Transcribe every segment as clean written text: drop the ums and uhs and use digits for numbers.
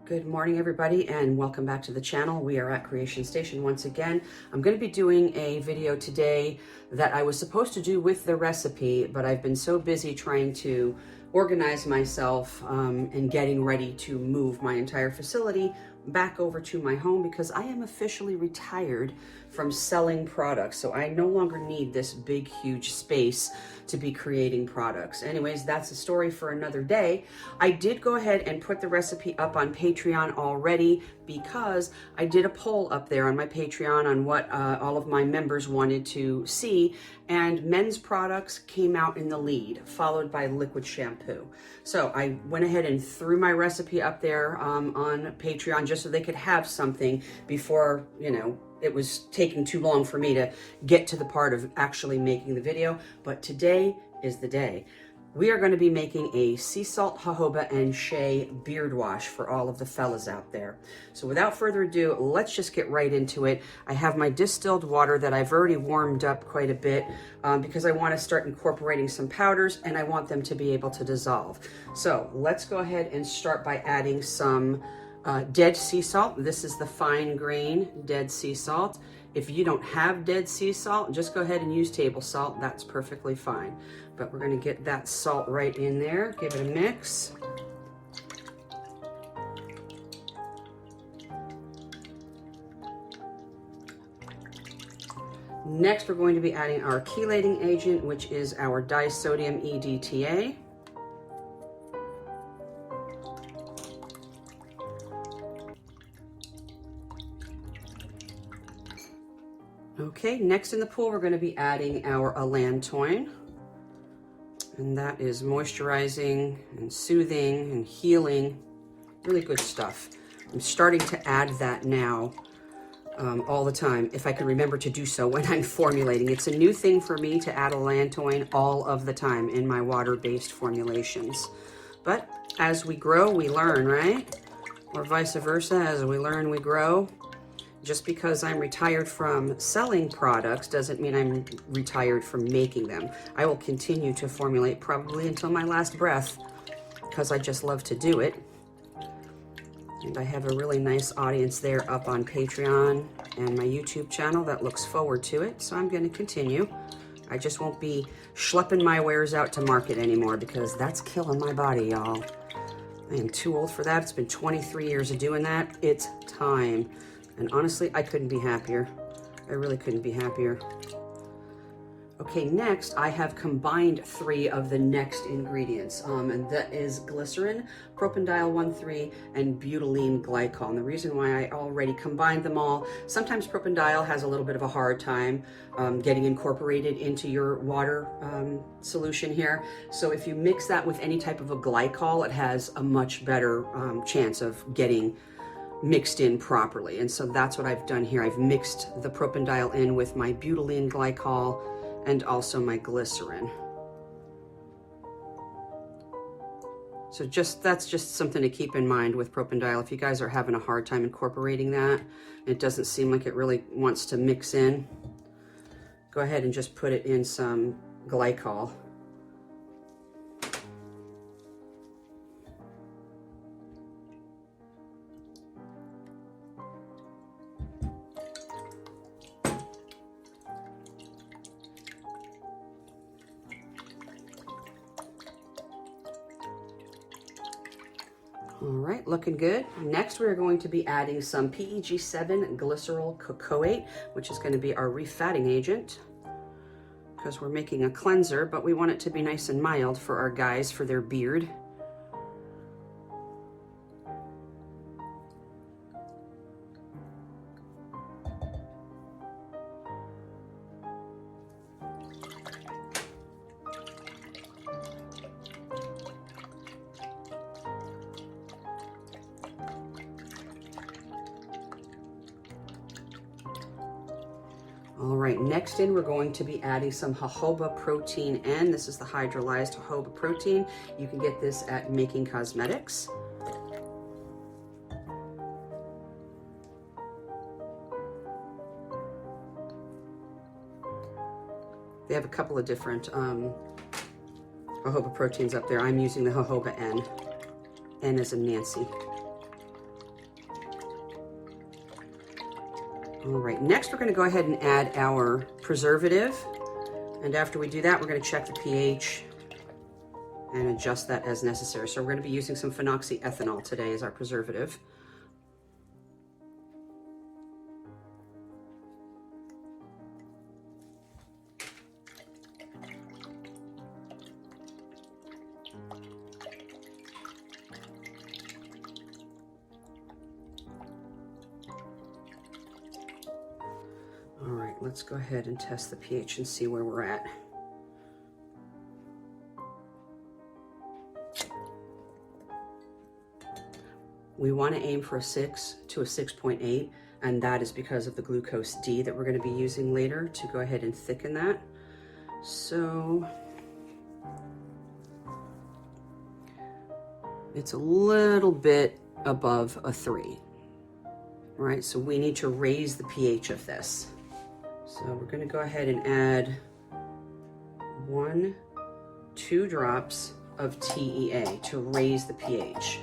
Good morning, everybody, and welcome back to the channel. We are at Creation Station once again. I'm going to be doing a video today that I was supposed to do with the recipe, but I've been so busy trying to organize myself and getting ready to move my entire facility back over to my home because I am officially retired from selling products. So I no longer need this big, huge space to be creating products. Anyways, that's a story for another day. I did go ahead and put the recipe up on Patreon already because I did a poll up there on my Patreon on what all of my members wanted to see, and men's products came out in the lead, followed by liquid shampoo. So I went ahead and threw my recipe up there on Patreon just so they could have something before, you know, it was taking too long for me to get to the part of actually making the video. But today is the day. We are going to be making a sea salt, jojoba, and shea beard wash for all of the fellas out there. So without further ado, let's just get right into it. I have my distilled water that I've already warmed up quite a bit because I want to start incorporating some powders and I want them to be able to dissolve. So let's go ahead and start by adding some dead sea salt. This is the fine grain dead sea salt. If you don't have dead sea salt, just go ahead and use table salt. That's perfectly fine. But we're going to get that salt right in there. Give it a mix. Next, we're going to be adding our chelating agent, which is our disodium EDTA. Okay, next in the pool, we're going to be adding our allantoin. And that is moisturizing and soothing and healing. Really good stuff. I'm starting to add that now all the time, if I can remember to do so when I'm formulating. It's a new thing for me to add allantoin all of the time in my water-based formulations. But as we grow, we learn, right? Or vice versa, as we learn, we grow. Just because I'm retired from selling products doesn't mean I'm retired from making them. I will continue to formulate probably until my last breath because I just love to do it. And I have a really nice audience there up on Patreon and my YouTube channel that looks forward to it. So I'm going to continue. I just won't be schlepping my wares out to market anymore because that's killing my body, y'all. I am too old for that. It's been 23 years of doing that. It's time. And honestly, I couldn't be happier. I really couldn't be happier. Okay, next I have combined 3 of the next ingredients, and that is glycerin, propanediol 1,3, and butylene glycol. And the reason why I already combined them all, sometimes propanediol has a little bit of a hard time getting incorporated into your water solution here. So if you mix that with any type of a glycol, it has a much better chance of getting mixed in properly. And so that's what I've done here. I've mixed the propanediol in with my butylene glycol and also my glycerin. So that's just something to keep in mind with propanediol. If you guys are having a hard time incorporating that, it doesn't seem like it really wants to mix in, go ahead and just put it in some glycol. All right, looking good. Next, we're going to be adding some PEG7 glycerol cocoate, which is going to be our refatting agent, because we're making a cleanser, but we want it to be nice and mild for our guys, for their beard. All right, next in, we're going to be adding some jojoba protein N. This is the hydrolyzed jojoba protein. You can get this at Making Cosmetics. They have a couple of different jojoba proteins up there. I'm using the jojoba N. N as in Nancy. All right, next we're going to go ahead and add our preservative. And after we do that, we're going to check the pH and adjust that as necessary. So we're going to be using some phenoxyethanol today as our preservative. All right, let's go ahead and test the pH and see where we're at. We want to aim for a 6 to a 6.8, and that is because of the glucose D that we're going to be using later to go ahead and thicken that. So it's a little bit above a 3, right? So we need to raise the pH of this. So we're going to go ahead and add 2 drops of TEA to raise the pH.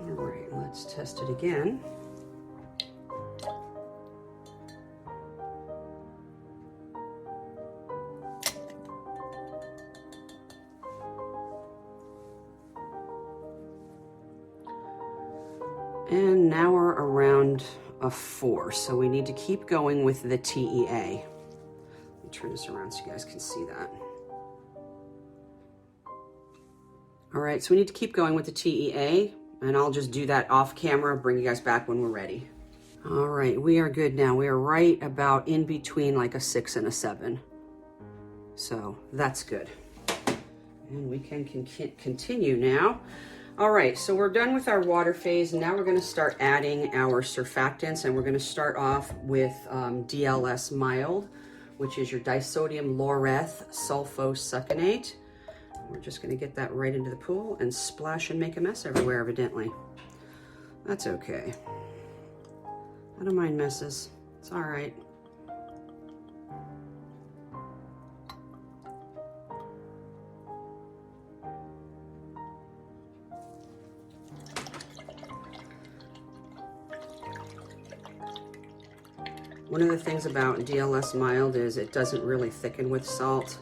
All right, let's test it again. And now we're around a 4, so we need to keep going with the TEA. Let me turn this around so you guys can see that. All right, so we need to keep going with the TEA, and I'll just do that off camera, bring you guys back when we're ready. All right, we are good now. We are right about in between like a 6 and a 7. So that's good. And we can continue now. All right, so we're done with our water phase. Now we're going to start adding our surfactants, and we're going to start off with DLS mild, which is your disodium laureth sulfosuccinate. We're just going to get that right into the pool and splash and make a mess everywhere, evidently. That's okay. I don't mind messes. It's all right. One of the things about DLS mild is it doesn't really thicken with salt.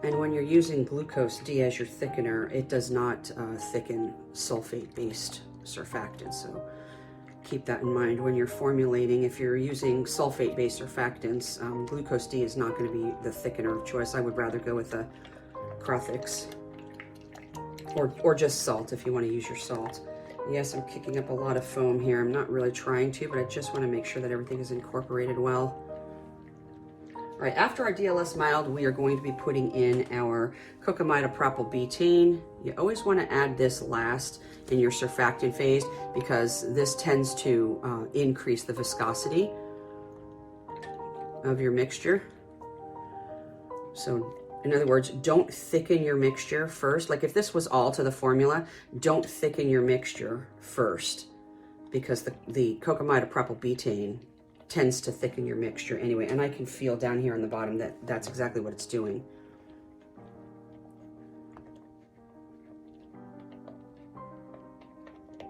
And when you're using glucose D as your thickener, it does not thicken sulfate-based surfactants. So keep that in mind when you're formulating. If you're using sulfate-based surfactants, glucose D is not going to be the thickener of choice. I would rather go with a Crothix or just salt if you want to use your salt. Yes, I'm kicking up a lot of foam here. I'm not really trying to, but I just want to make sure that everything is incorporated well. All right, after our DLS mild, we are going to be putting in our cocamidopropylbutane. You always want to add this last in your surfactant phase because this tends to increase the viscosity of your mixture. So in other words, don't thicken your mixture first. Like if this was all to the formula, don't thicken your mixture first because the cocamidopropylbutane tends to thicken your mixture anyway. And I can feel down here on the bottom that that's exactly what it's doing.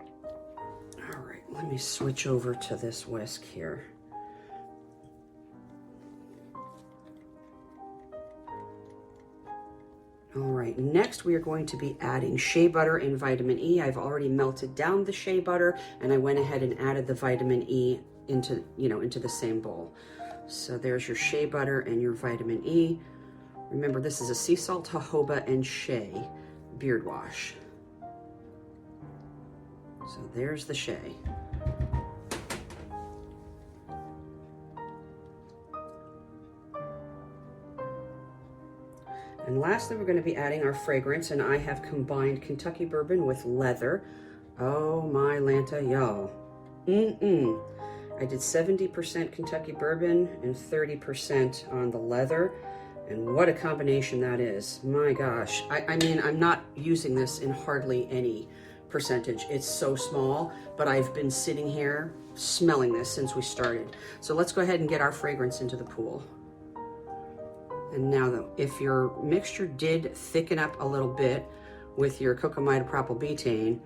All right, let me switch over to this whisk here. All right, next we are going to be adding shea butter and vitamin E. I've already melted down the shea butter and I went ahead and added the vitamin E into the same bowl. So there's your shea butter and your vitamin E. Remember, this is a sea salt, jojoba, and shea beard wash. So there's the shea. And lastly, we're going to be adding our fragrance, and I have combined Kentucky bourbon with leather. Oh my Lanta, y'all. I did 70% Kentucky bourbon and 30% on the leather. And what a combination that is. My gosh. I mean, I'm not using this in hardly any percentage. It's so small, but I've been sitting here smelling this since we started. So let's go ahead and get our fragrance into the pool. And now, though, if your mixture did thicken up a little bit with your cocamide propylbutane,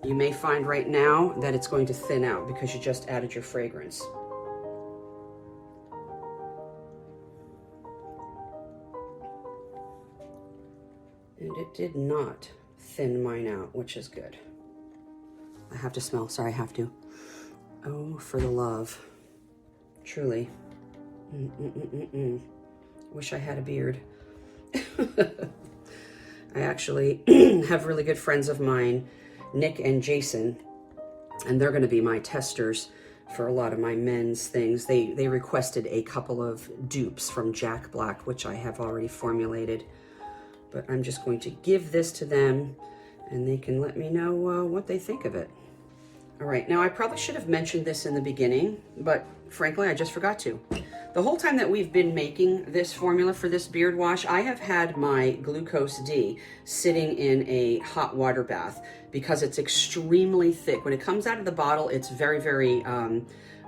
you may find right now that it's going to thin out because you just added your fragrance. And it did not thin mine out, which is good. I have to smell, sorry, I have to. Oh, for the love. Truly. Wish I had a beard. I actually have really good friends of mine, Nick and Jason, and they're going to be my testers for a lot of my men's things. They requested a couple of dupes from Jack Black, which I have already formulated. But I'm just going to give this to them, and they can let me know what they think of it. All right, now I probably should have mentioned this in the beginning, but frankly, I just forgot to. The whole time that we've been making this formula for this beard wash, I have had my Glucose D sitting in a hot water bath because it's extremely thick. When it comes out of the bottle, it's very, very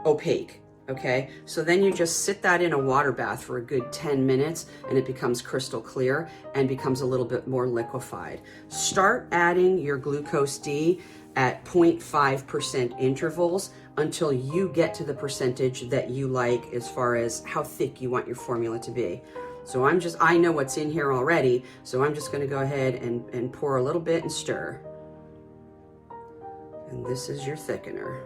opaque. Okay, so then you just sit that in a water bath for a good 10 minutes and it becomes crystal clear and becomes a little bit more liquefied. Start adding your Glucose D at 0.5% intervals until you get to the percentage that you like as far as how thick you want your formula to be. So I know what's in here already, so I'm just gonna go ahead and pour a little bit and stir. And this is your thickener.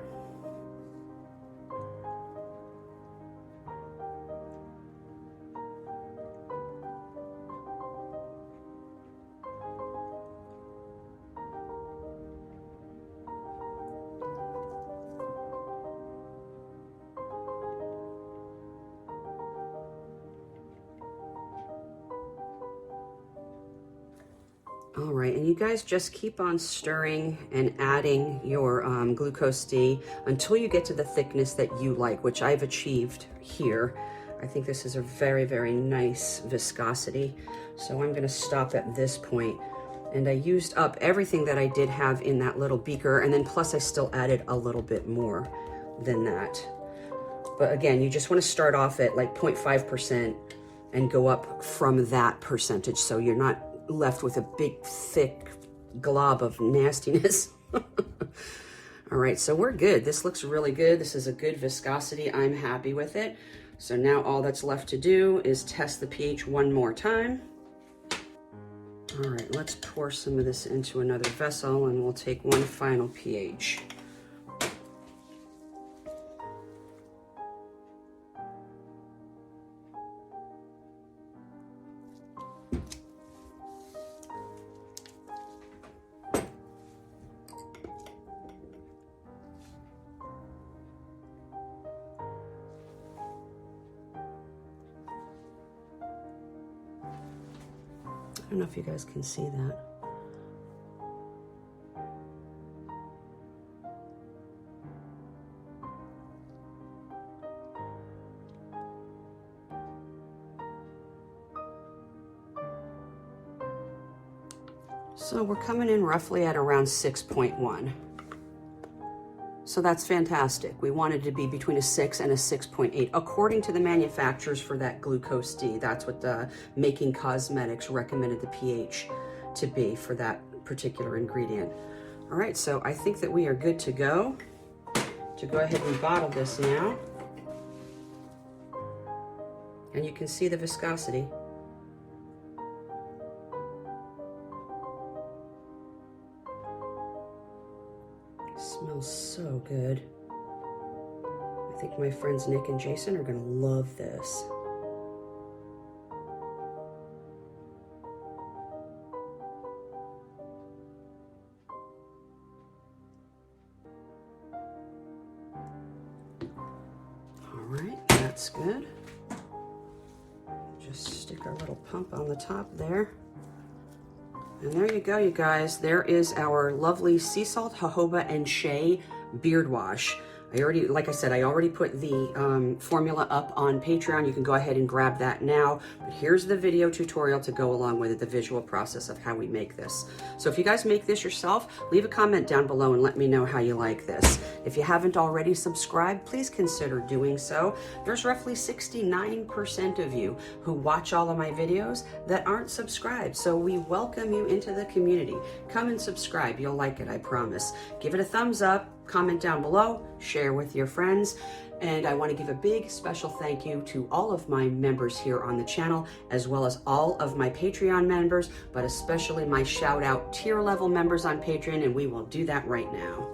All right, and you guys just keep on stirring and adding your Glucose D until you get to the thickness that you like, which I've achieved here. I think this is a very, very nice viscosity. So I'm gonna stop at this point. And I used up everything that I did have in that little beaker, and then plus I still added a little bit more than that. But again, you just wanna start off at like 0.5% and go up from that percentage so you're not left with a big thick glob of nastiness. All right, so we're good. This looks really good. This is a good viscosity. I'm happy with it. So now all that's left to do is test the pH one more time. All right, let's pour some of this into another vessel and we'll take one final pH. I don't know if you guys can see that. So we're coming in roughly at around 6.1. So that's fantastic. We wanted to be between a 6 and a 6.8, according to the manufacturers for that Glucose D. That's what the Making Cosmetics recommended the pH to be for that particular ingredient. All right, so I think that we are good to go ahead and bottle this now. And you can see the viscosity. Smells so good. I think my friends Nick and Jason are gonna love this. All right, that's good. Just stick our little pump on the top there. And there you go, you guys. There is our lovely sea salt, jojoba, and shea beard wash. Like I said, I already put the formula up on Patreon. You can go ahead and grab that now. But here's the video tutorial to go along with it, the visual process of how we make this. So if you guys make this yourself, leave a comment down below and let me know how you like this. If you haven't already subscribed, please consider doing so. There's roughly 69% of you who watch all of my videos that aren't subscribed. So we welcome you into the community. Come and subscribe. You'll like it, I promise. Give it a thumbs up. Comment down below, share with your friends, and I want to give a big special thank you to all of my members here on the channel, as well as all of my Patreon members, but especially my shout out tier level members on Patreon, and we will do that right now.